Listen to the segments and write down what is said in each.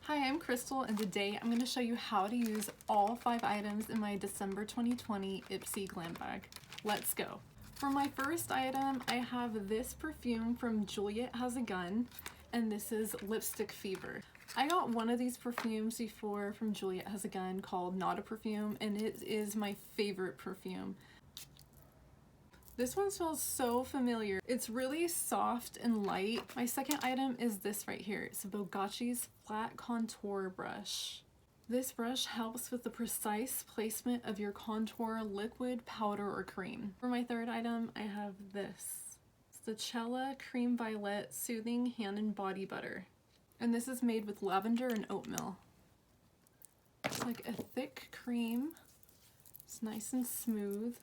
Hi, I'm Crystal, and today I'm going to show you how to use all 5 items in my December 2020 IPSY Glambag. Let's go. For my first item, I have this perfume from Juliette Has a Gun, and this is Lipstick Fever. I got one of these perfumes before from Juliette Has a Gun called Not a Perfume, and it is my favorite perfume. This one smells so familiar. It's really soft and light. My second item is this right here. It's a Beaugachi's flat contour brush. This brush helps with the precise placement of your contour liquid, powder, or cream. For my third item, I have this. It's the Céla Cream Violet Soothing Hand and Body Butter. And this is made with lavender and oatmeal. It's like a thick cream. It's nice and smooth.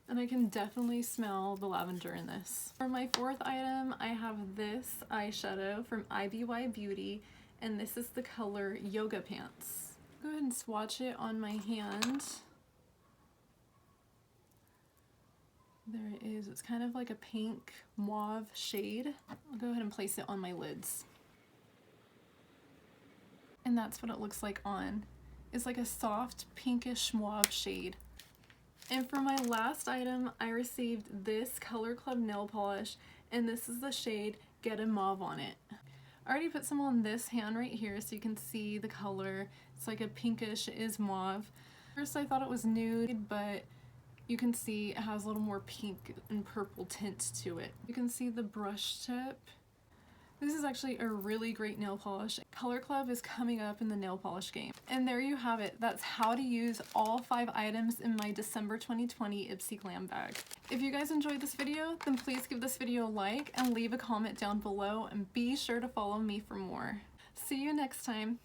And I can definitely smell the lavender in this. For my fourth item, I have this eyeshadow from IPSY Beauty, and this is the color Yoga Pants. Go ahead and swatch it on my hand. There it is. It's kind of like a pink mauve shade. I'll go ahead and place it on my lids. And that's what it looks like on. It's like a soft pinkish mauve shade. And for my last item, I received this Color Club nail polish, and this is the shade Get a Mauve on it. I already put some on this hand right here so you can see the color. It's like a pinkish, it is mauve. First I thought it was nude, but you can see it has a little more pink and purple tint to it. You can see the brush tip. This is actually a really great nail polish. Color Club is coming up in the nail polish game. And there you have it. That's how to use all 5 items in my December 2020 IPSY Glambag. If you guys enjoyed this video, then please give this video a like and leave a comment down below, and be sure to follow me for more. See you next time.